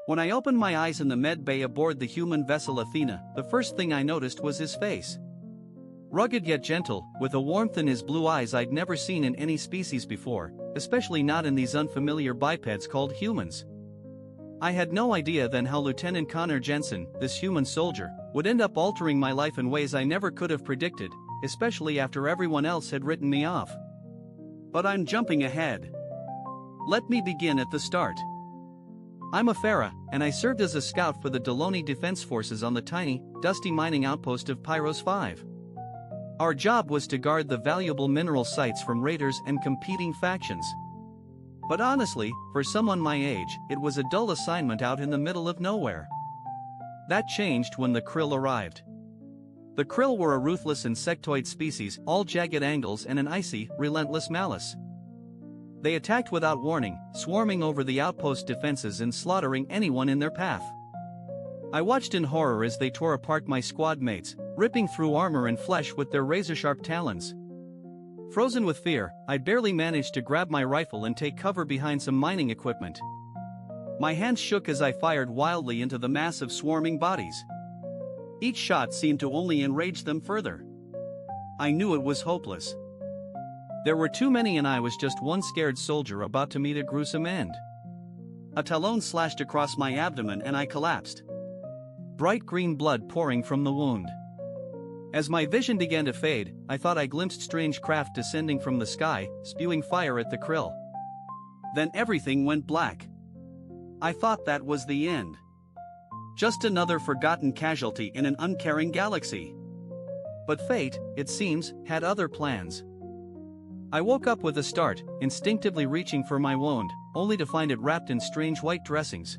When I opened my eyes in the med bay aboard the human vessel Athena, the first thing I noticed was his face. Rugged yet gentle, with a warmth in his blue eyes I'd never seen in any species before, especially not in these unfamiliar bipeds called humans. I had no idea then how Lieutenant Connor Jensen, this human soldier, would end up altering my life in ways I never could have predicted, especially after everyone else had written me off. But I'm jumping ahead. Let me begin at the start. I'm Aferra, and I served as a scout for the Deloney Defense Forces on the tiny, dusty mining outpost of Pyros 5. Our job was to guard the valuable mineral sites from raiders and competing factions. But honestly, for someone my age, it was a dull assignment out in the middle of nowhere. That changed when the krill arrived. The krill were a ruthless insectoid species, all jagged angles and an icy, relentless malice. They attacked without warning, swarming over the outpost defenses and slaughtering anyone in their path. I watched in horror as they tore apart my squad mates, ripping through armor and flesh with their razor-sharp talons. Frozen with fear, I barely managed to grab my rifle and take cover behind some mining equipment. My hands shook as I fired wildly into the mass of swarming bodies. Each shot seemed to only enrage them further. I knew it was hopeless. There were too many and I was just one scared soldier about to meet a gruesome end. A talon slashed across my abdomen and I collapsed. Bright green blood pouring from the wound. As my vision began to fade, I thought I glimpsed strange craft descending from the sky, spewing fire at the krill. Then everything went black. I thought that was the end. Just another forgotten casualty in an uncaring galaxy. But fate, it seems, had other plans. I woke up with a start, instinctively reaching for my wound, only to find it wrapped in strange white dressings.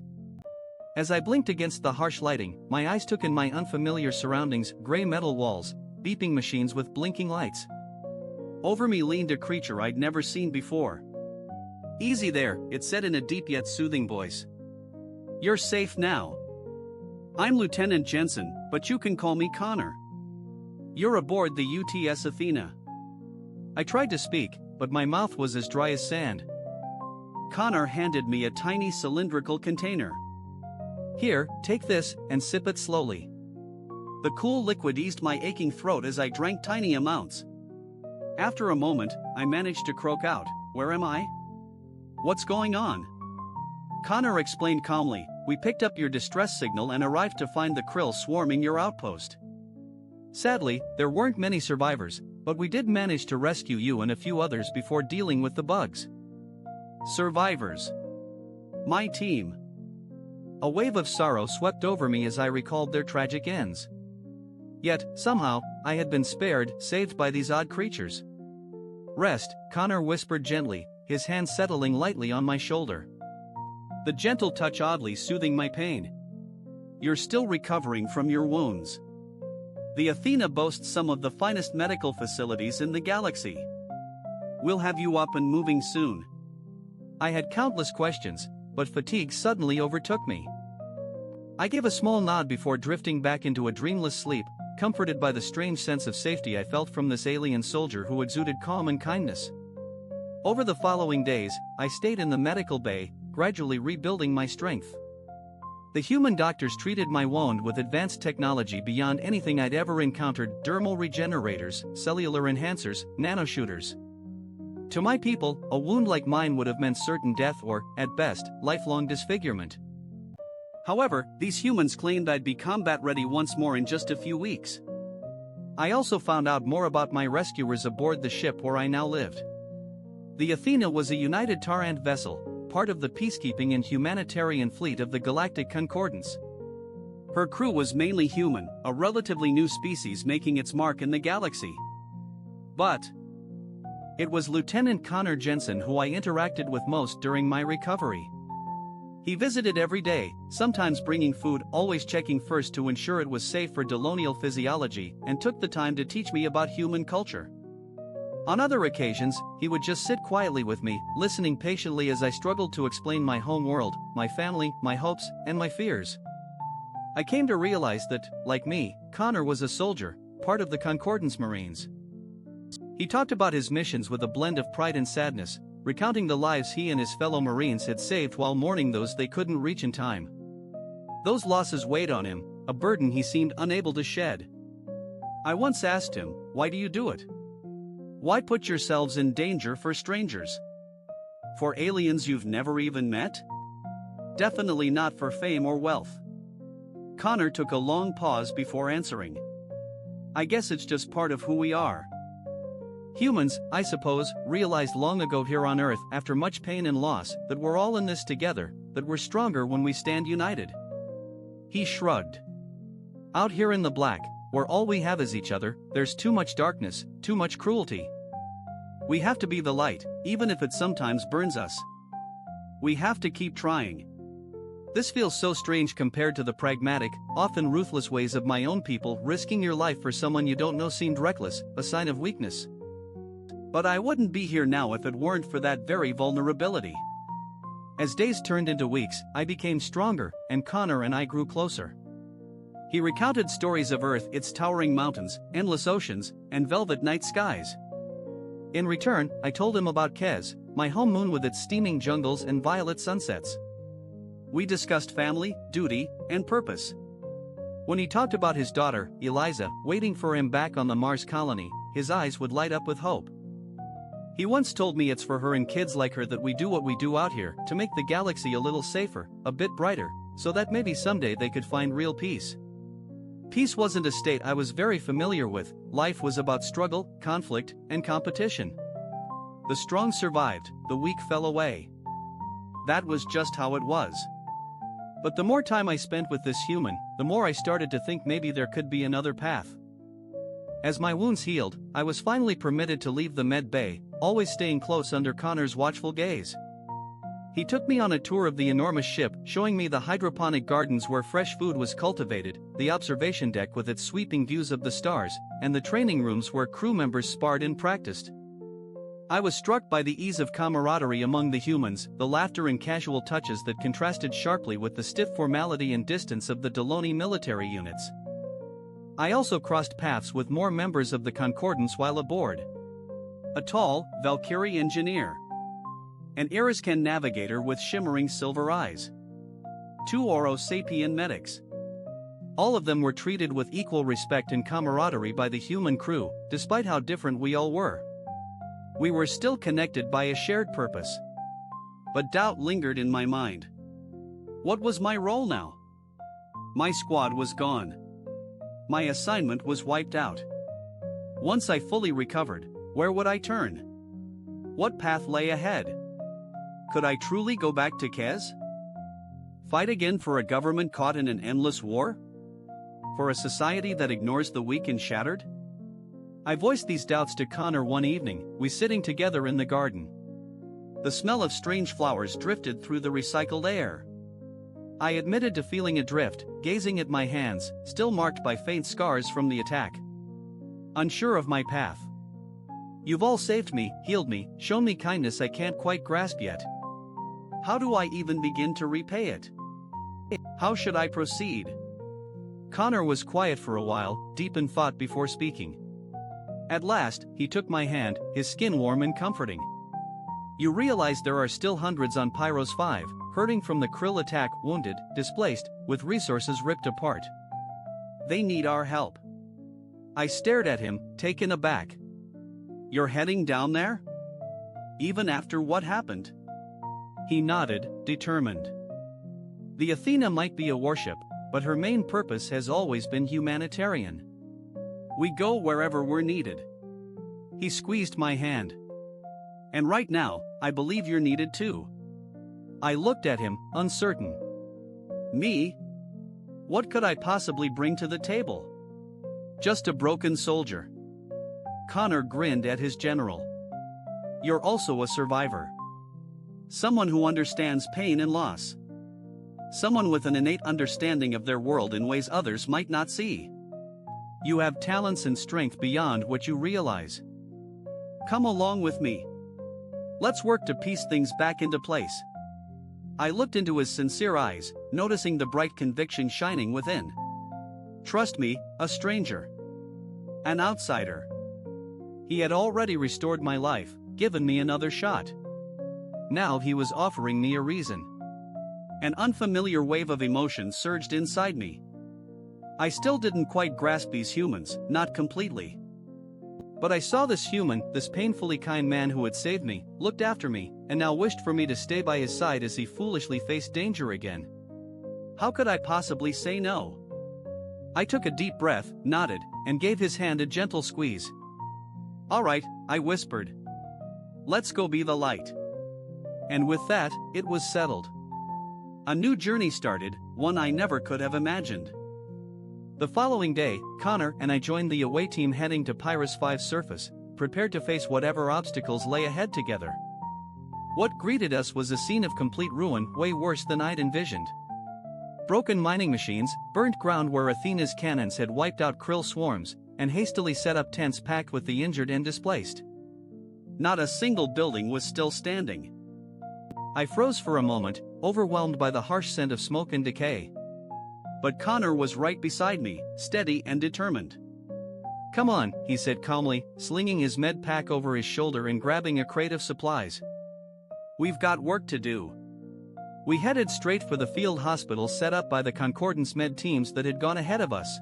As I blinked against the harsh lighting, my eyes took in my unfamiliar surroundings: gray metal walls, beeping machines with blinking lights. Over me leaned a creature I'd never seen before. "Easy there," it said in a deep yet soothing voice. "You're safe now. I'm Lieutenant Jensen, but you can call me Connor. You're aboard the UTS Athena." I tried to speak, but my mouth was as dry as sand. Connor handed me a tiny cylindrical container. "Here, take this, and sip it slowly." The cool liquid eased my aching throat as I drank tiny amounts. After a moment, I managed to croak out, "Where am I? What's going on?" Connor explained calmly, "We picked up your distress signal and arrived to find the krill swarming your outpost. Sadly, there weren't many survivors, but we did manage to rescue you and a few others before dealing with the bugs." Survivors. My team. A wave of sorrow swept over me as I recalled their tragic ends. Yet, somehow, I had been spared, saved by these odd creatures. "Rest," Connor whispered gently, his hand settling lightly on my shoulder. The gentle touch oddly soothing my pain. "You're still recovering from your wounds. The Athena boasts some of the finest medical facilities in the galaxy. We'll have you up and moving soon." I had countless questions, but fatigue suddenly overtook me. I gave a small nod before drifting back into a dreamless sleep, comforted by the strange sense of safety I felt from this alien soldier who exuded calm and kindness. Over the following days, I stayed in the medical bay, gradually rebuilding my strength. The human doctors treated my wound with advanced technology beyond anything I'd ever encountered: dermal regenerators, cellular enhancers, nanoshooters. To my people, a wound like mine would have meant certain death or, at best, lifelong disfigurement. However, these humans claimed I'd be combat-ready once more in just a few weeks. I also found out more about my rescuers aboard the ship where I now lived. The Athena was a United Tarrant vessel, part of the peacekeeping and humanitarian fleet of the Galactic Concordance. Her crew was mainly human, a relatively new species making its mark in the galaxy. But it was Lieutenant Connor Jensen who I interacted with most during my recovery. He visited every day, sometimes bringing food, always checking first to ensure it was safe for Delonial physiology, and took the time to teach me about human culture. On other occasions, he would just sit quietly with me, listening patiently as I struggled to explain my home world, my family, my hopes, and my fears. I came to realize that, like me, Connor was a soldier, part of the Concordance Marines. He talked about his missions with a blend of pride and sadness, recounting the lives he and his fellow Marines had saved while mourning those they couldn't reach in time. Those losses weighed on him, a burden he seemed unable to shed. I once asked him, "Why do you do it? Why put yourselves in danger for strangers? For aliens you've never even met? Definitely not for fame or wealth." Connor took a long pause before answering. "I guess it's just part of who we are. Humans, I suppose, realized long ago here on Earth, after much pain and loss, that we're all in this together, that we're stronger when we stand united." He shrugged. "Out here in the black, where all we have is each other, there's too much darkness, too much cruelty. We have to be the light, even if it sometimes burns us. We have to keep trying." This feels so strange compared to the pragmatic, often ruthless ways of my own people. Risking your life for someone you don't know seemed reckless, a sign of weakness. But I wouldn't be here now if it weren't for that very vulnerability. As days turned into weeks, I became stronger, and Connor and I grew closer. He recounted stories of Earth, its towering mountains, endless oceans, and velvet night skies. In return, I told him about Kez, my home moon with its steaming jungles and violet sunsets. We discussed family, duty, and purpose. When he talked about his daughter, Eliza, waiting for him back on the Mars colony, his eyes would light up with hope. He once told me it's for her and kids like her that we do what we do out here, to make the galaxy a little safer, a bit brighter, so that maybe someday they could find real peace. Peace wasn't a state I was very familiar with. Life was about struggle, conflict, and competition. The strong survived, the weak fell away. That was just how it was. But the more time I spent with this human, the more I started to think maybe there could be another path. As my wounds healed, I was finally permitted to leave the med bay, always staying close under Connor's watchful gaze. He took me on a tour of the enormous ship, showing me the hydroponic gardens where fresh food was cultivated, the observation deck with its sweeping views of the stars, and the training rooms where crew members sparred and practiced. I was struck by the ease of camaraderie among the humans, the laughter and casual touches that contrasted sharply with the stiff formality and distance of the Deloney military units. I also crossed paths with more members of the Concordance while aboard. A tall, Valkyrie engineer. An Eriscan navigator with shimmering silver eyes. 2 Oro Sapien medics. All of them were treated with equal respect and camaraderie by the human crew, despite how different we all were. We were still connected by a shared purpose. But doubt lingered in my mind. What was my role now? My squad was gone. My assignment was wiped out. Once I fully recovered, where would I turn? What path lay ahead? Could I truly go back to Kez? Fight again for a government caught in an endless war? For a society that ignores the weak and shattered? I voiced these doubts to Connor one evening, we sitting together in the garden. The smell of strange flowers drifted through the recycled air. I admitted to feeling adrift, gazing at my hands, still marked by faint scars from the attack. Unsure of my path. "You've all saved me, healed me, shown me kindness I can't quite grasp yet. How do I even begin to repay it? How should I proceed?" Connor was quiet for a while, deep in thought before speaking. At last, he took my hand, his skin warm and comforting. "You realize there are still hundreds on Pyros 5, hurting from the krill attack, wounded, displaced, with resources ripped apart. They need our help." I stared at him, taken aback. "You're heading down there? Even after what happened?" He nodded, determined. "The Athena might be a warship, but her main purpose has always been humanitarian. We go wherever we're needed." He squeezed my hand. "And right now, I believe you're needed too." I looked at him, uncertain. Me? What could I possibly bring to the table? Just a broken soldier. Connor grinned at his general. "You're also a survivor. Someone who understands pain and loss. Someone with an innate understanding of their world in ways others might not see. You have talents and strength beyond what you realize. Come along with me. Let's work to piece things back into place." I looked into his sincere eyes, noticing the bright conviction shining within. "Trust me, a stranger. An outsider. He had already restored my life, given me another shot. Now he was offering me a reason. An unfamiliar wave of emotion surged inside me. I still didn't quite grasp these humans, not completely. But I saw this human, this painfully kind man who had saved me, looked after me, and now wished for me to stay by his side as he foolishly faced danger again. How could I possibly say no? I took a deep breath, nodded, and gave his hand a gentle squeeze. "All right," I whispered. "Let's go be the light." And with that, it was settled. A new journey started, one I never could have imagined. The following day, Connor and I joined the away team heading to Pyros 5's surface, prepared to face whatever obstacles lay ahead together. What greeted us was a scene of complete ruin, way worse than I'd envisioned. Broken mining machines, burnt ground where Athena's cannons had wiped out krill swarms, and hastily set up tents packed with the injured and displaced. Not a single building was still standing. I froze for a moment, overwhelmed by the harsh scent of smoke and decay. But Connor was right beside me, steady and determined. "Come on," he said calmly, slinging his med pack over his shoulder and grabbing a crate of supplies. "We've got work to do." We headed straight for the field hospital set up by the Concordance med teams that had gone ahead of us.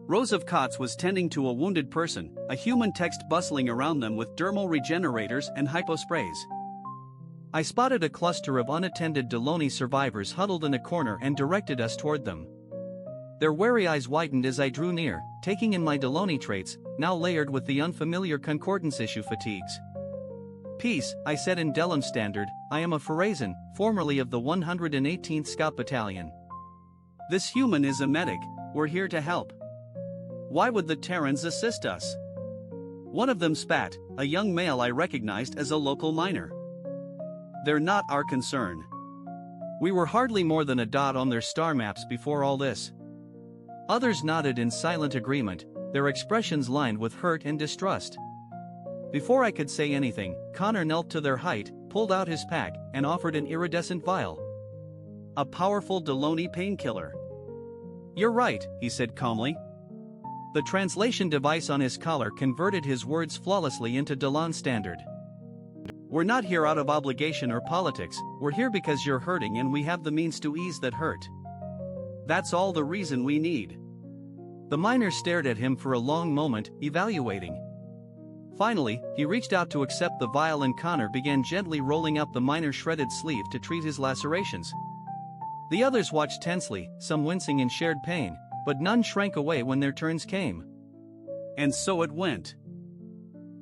Rows of cots was tending to a wounded person, a human text bustling around them with dermal regenerators and hyposprays. I spotted a cluster of unattended Deloney survivors huddled in a corner and directed us toward them. Their wary eyes widened as I drew near, taking in my Deloney traits, now layered with the unfamiliar Concordance issue fatigues. "Peace," I said in Delum Standard. "I am a Pharazan, formerly of the 118th Scout Battalion. This human is a medic, we're here to help. Why would the Terrans assist us?" One of them spat, a young male I recognized as a local miner. "They're not our concern. We were hardly more than a dot on their star maps before all this." Others nodded in silent agreement, their expressions lined with hurt and distrust. Before I could say anything, Connor knelt to their height, pulled out his pack, and offered an iridescent vial. A powerful Deloney painkiller. "You're right," he said calmly. The translation device on his collar converted his words flawlessly into Delon Standard. "We're not here out of obligation or politics, we're here because you're hurting and we have the means to ease that hurt. That's all the reason we need." The miner stared at him for a long moment, evaluating. Finally, he reached out to accept the vial and Connor began gently rolling up the miner's shredded sleeve to treat his lacerations. The others watched tensely, some wincing in shared pain, but none shrank away when their turns came. And so it went.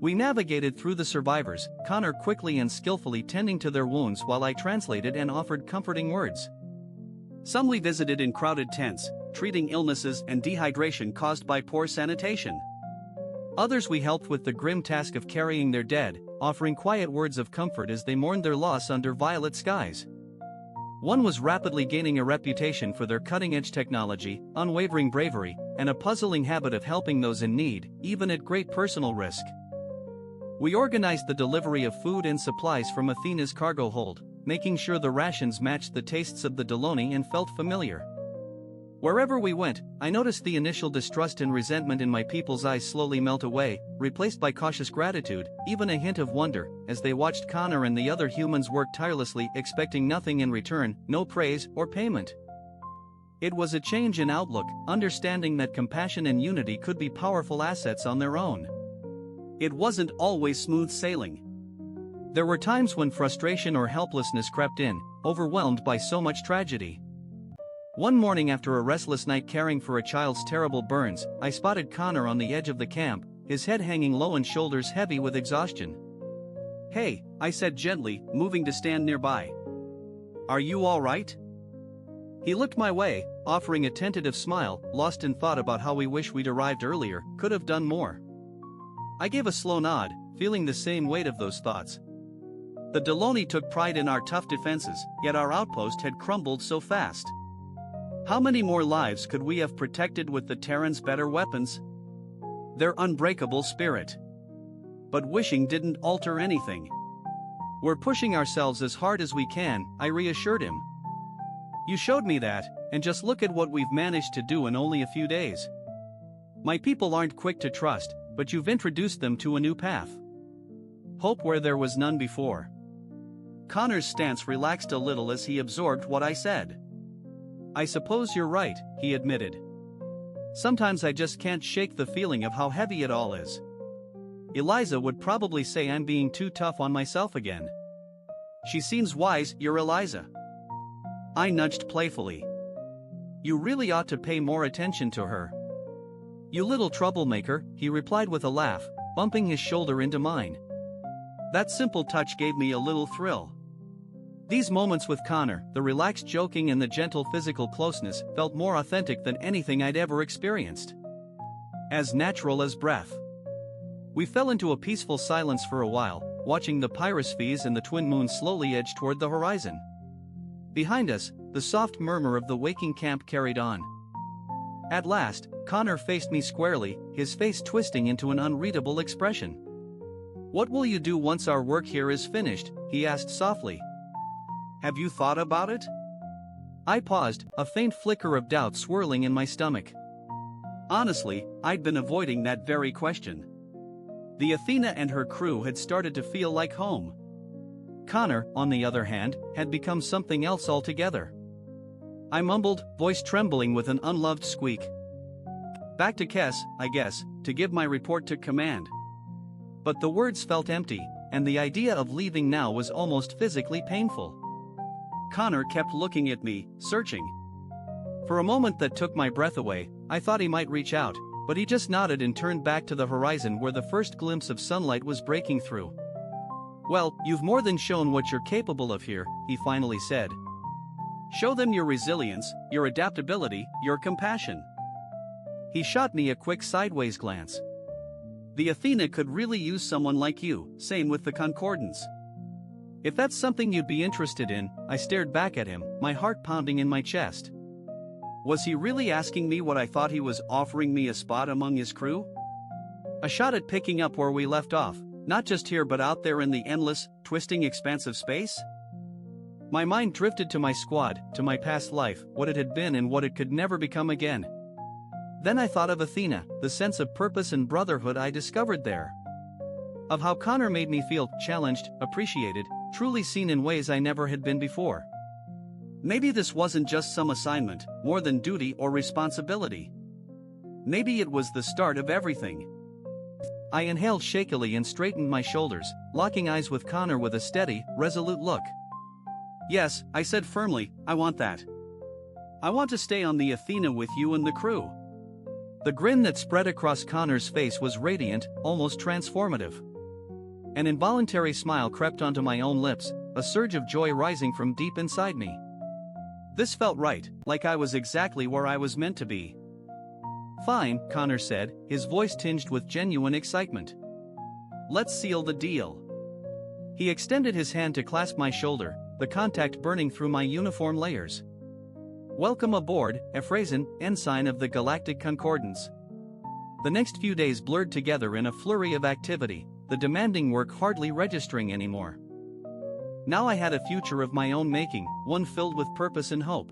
We navigated through the survivors, Connor quickly and skillfully tending to their wounds while I translated and offered comforting words. Some we visited in crowded tents, treating illnesses and dehydration caused by poor sanitation. Others we helped with the grim task of carrying their dead, offering quiet words of comfort as they mourned their loss under violet skies. One was rapidly gaining a reputation for their cutting-edge technology, unwavering bravery, and a puzzling habit of helping those in need, even at great personal risk. We organized the delivery of food and supplies from Athena's cargo hold, making sure the rations matched the tastes of the Deloney and felt familiar. Wherever we went, I noticed the initial distrust and resentment in my people's eyes slowly melt away, replaced by cautious gratitude, even a hint of wonder, as they watched Connor and the other humans work tirelessly, expecting nothing in return, no praise or payment. It was a change in outlook, understanding that compassion and unity could be powerful assets on their own. It wasn't always smooth sailing. There were times when frustration or helplessness crept in, overwhelmed by so much tragedy. One morning after a restless night caring for a child's terrible burns, I spotted Connor on the edge of the camp, his head hanging low and shoulders heavy with exhaustion. "Hey," I said gently, moving to stand nearby. "Are you all right?" He looked my way, offering a tentative smile, lost in thought about how we wish we'd arrived earlier, could have done more. I gave a slow nod, feeling the same weight of those thoughts. The Deloney took pride in our tough defenses, yet our outpost had crumbled so fast. How many more lives could we have protected with the Terrans' better weapons? Their unbreakable spirit. But wishing didn't alter anything. "We're pushing ourselves as hard as we can," I reassured him. "You showed me that, and just look at what we've managed to do in only a few days. My people aren't quick to trust, but you've introduced them to a new path. Hope where there was none before." Connor's stance relaxed a little as he absorbed what I said. I suppose you're right, he admitted. Sometimes I just can't shake the feeling of how heavy it all is. Eliza would probably say I'm being too tough on myself again. She seems wise, you're Eliza. I nudged playfully. You really ought to pay more attention to her. You little troublemaker, he replied with a laugh, bumping his shoulder into mine. That simple touch gave me a little thrill. These moments with Connor, the relaxed joking and the gentle physical closeness, felt more authentic than anything I'd ever experienced. As natural as breath. We fell into a peaceful silence for a while, watching the Pyros and the twin moons slowly edge toward the horizon. Behind us, the soft murmur of the waking camp carried on. At last, Connor faced me squarely, his face twisting into an unreadable expression. What will you do once our work here is finished? He asked softly. Have you thought about it? I paused, a faint flicker of doubt swirling in my stomach. Honestly, I'd been avoiding that very question. The Athena and her crew had started to feel like home. Connor, on the other hand, had become something else altogether. I mumbled, voice trembling with an unloved squeak. Back to Kess, I guess, to give my report to command. But the words felt empty, and the idea of leaving now was almost physically painful. Connor kept looking at me, searching. For a moment that took my breath away, I thought he might reach out, but he just nodded and turned back to the horizon where the first glimpse of sunlight was breaking through. Well, you've more than shown what you're capable of here, he finally said. Show them your resilience, your adaptability, your compassion. He shot me a quick sideways glance. The Athena could really use someone like you, same with the Concordance. If that's something you'd be interested in, I stared back at him, my heart pounding in my chest. Was he really asking me what I thought he was offering me a spot among his crew? A shot at picking up where we left off, not just here but out there in the endless, twisting expanse of space? My mind drifted to my squad, to my past life, what it had been and what it could never become again. Then I thought of Athena, the sense of purpose and brotherhood I discovered there. Of how Connor made me feel challenged, appreciated, truly seen in ways I never had been before. Maybe this wasn't just some assignment, more than duty or responsibility. Maybe it was the start of everything. I inhaled shakily and straightened my shoulders, locking eyes with Connor with a steady, resolute look. Yes, I said firmly, I want that. I want to stay on the Athena with you and the crew. The grin that spread across Connor's face was radiant, almost transformative. An involuntary smile crept onto my own lips, a surge of joy rising from deep inside me. This felt right, like I was exactly where I was meant to be. Fine, Connor said, his voice tinged with genuine excitement. Let's seal the deal. He extended his hand to clasp my shoulder, the contact burning through my uniform layers. Welcome aboard, Aferra, ensign of the Galactic Concordance. The next few days blurred together in a flurry of activity, the demanding work hardly registering anymore. Now I had a future of my own making, one filled with purpose and hope.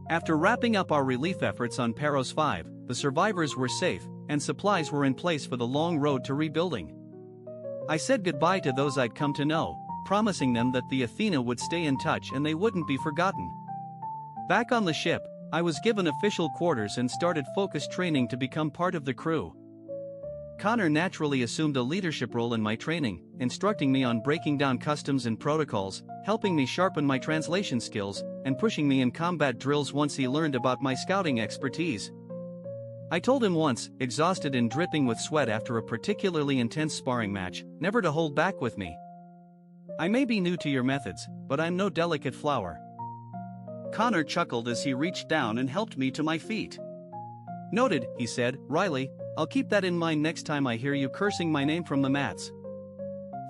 After wrapping up our relief efforts on Pyros 5, the survivors were safe, and supplies were in place for the long road to rebuilding. I said goodbye to those I'd come to know, promising them that the Athena would stay in touch and they wouldn't be forgotten. Back on the ship, I was given official quarters and started focused training to become part of the crew. Connor naturally assumed a leadership role in my training, instructing me on breaking down customs and protocols, helping me sharpen my translation skills, and pushing me in combat drills once he learned about my scouting expertise. I told him once, exhausted and dripping with sweat after a particularly intense sparring match, never to hold back with me. I may be new to your methods, but I'm no delicate flower. Connor chuckled as he reached down and helped me to my feet. Noted, he said, Riley, I'll keep that in mind next time I hear you cursing my name from the mats.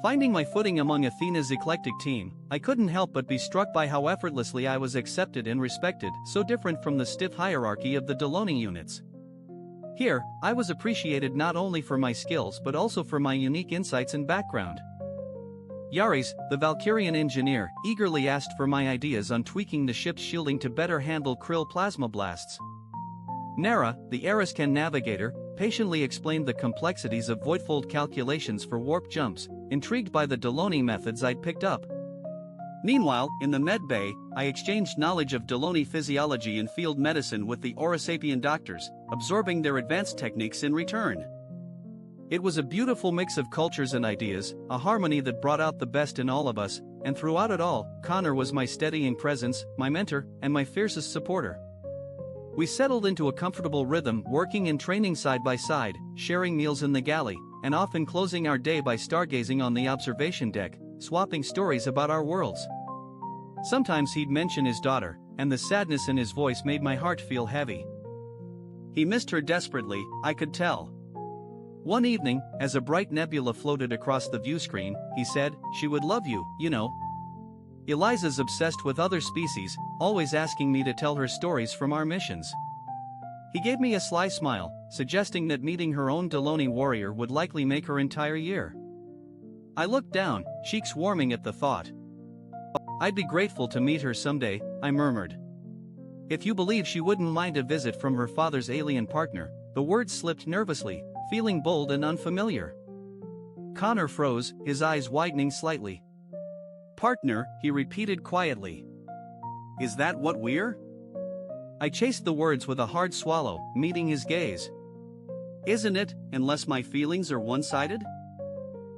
Finding my footing among Athena's eclectic team, I couldn't help but be struck by how effortlessly I was accepted and respected, so different from the stiff hierarchy of the Deloney units. Here, I was appreciated not only for my skills but also for my unique insights and background. Yaris, the Valkyrian engineer, eagerly asked for my ideas on tweaking the ship's shielding to better handle krill plasma blasts. Nara, the Ariscan navigator, patiently explained the complexities of voidfold calculations for warp jumps, intrigued by the Deloney methods I'd picked up. Meanwhile, in the med bay, I exchanged knowledge of Deloney physiology and field medicine with the Aurosapien doctors, absorbing their advanced techniques in return. It was a beautiful mix of cultures and ideas, a harmony that brought out the best in all of us, and throughout it all, Connor was my steadying presence, my mentor, and my fiercest supporter. We settled into a comfortable rhythm, working and training side by side, sharing meals in the galley, and often closing our day by stargazing on the observation deck, swapping stories about our worlds. Sometimes he'd mention his daughter, and the sadness in his voice made my heart feel heavy. He missed her desperately, I could tell. One evening, as a bright nebula floated across the view screen, he said, "She would love you, you know. Eliza's obsessed with other species, always asking me to tell her stories from our missions." He gave me a sly smile, suggesting that meeting her own Deloney warrior would likely make her entire year. I looked down, cheeks warming at the thought. "I'd be grateful to meet her someday," I murmured. "If you believe she wouldn't mind a visit from her father's alien partner," the words slipped nervously, feeling bold and unfamiliar. Connor froze, his eyes widening slightly. "Partner," he repeated quietly. "Is that what we're?" I chased the words with a hard swallow, meeting his gaze. "Isn't it, unless my feelings are one-sided?"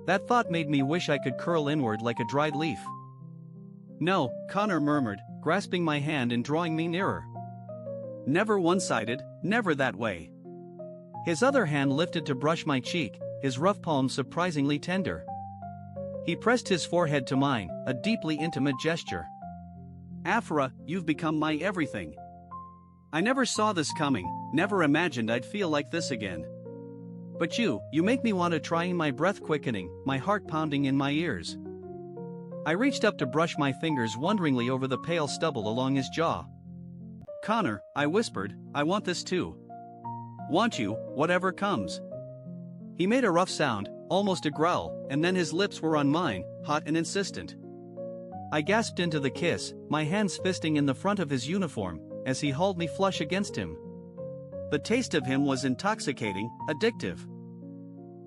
That thought made me wish I could curl inward like a dried leaf. "No," Connor murmured, grasping my hand and drawing me nearer. "Never one-sided, never that way." His other hand lifted to brush my cheek, his rough palm surprisingly tender. He pressed his forehead to mine, a deeply intimate gesture. "Aferra, you've become my everything. I never saw this coming, never imagined I'd feel like this again. But you make me want to try, my breath quickening, my heart pounding in my ears." I reached up to brush my fingers wonderingly over the pale stubble along his jaw. "Connor," I whispered, "I want this too. Want you, whatever comes." He made a rough sound, almost a growl, and then his lips were on mine, hot and insistent. I gasped into the kiss, my hands fisting in the front of his uniform, as he hauled me flush against him. The taste of him was intoxicating, addictive.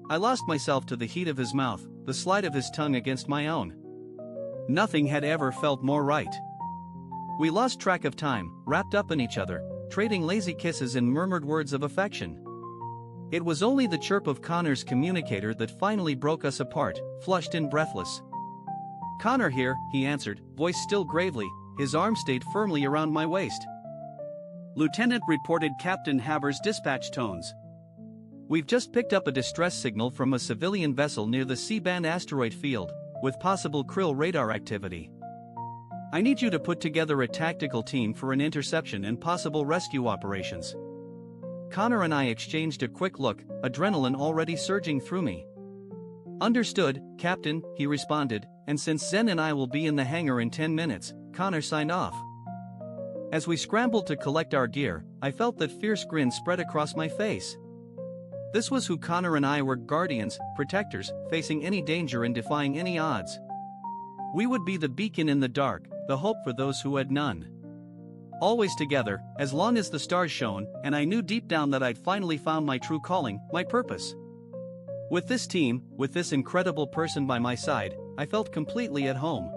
I lost myself to the heat of his mouth, the slide of his tongue against my own. Nothing had ever felt more right. We lost track of time, wrapped up in each other, trading lazy kisses and murmured words of affection. It was only the chirp of Connor's communicator that finally broke us apart, flushed and breathless. "Connor here," he answered, voice still gravely, his arm stayed firmly around my waist. "Lieutenant," reported Captain Haber's dispatch tones. "We've just picked up a distress signal from a civilian vessel near the C-band asteroid field, with possible krill radar activity. I need you to put together a tactical team for an interception and possible rescue operations." Connor and I exchanged a quick look, adrenaline already surging through me. "Understood, Captain," he responded, and since Zen and I will be in the hangar in 10 minutes, Connor signed off. As we scrambled to collect our gear, I felt that fierce grin spread across my face. This was who Connor and I were, guardians, protectors, facing any danger and defying any odds. We would be the beacon in the dark, the hope for those who had none. Always together, as long as the stars shone, and I knew deep down that I'd finally found my true calling, my purpose. With this team, with this incredible person by my side, I felt completely at home.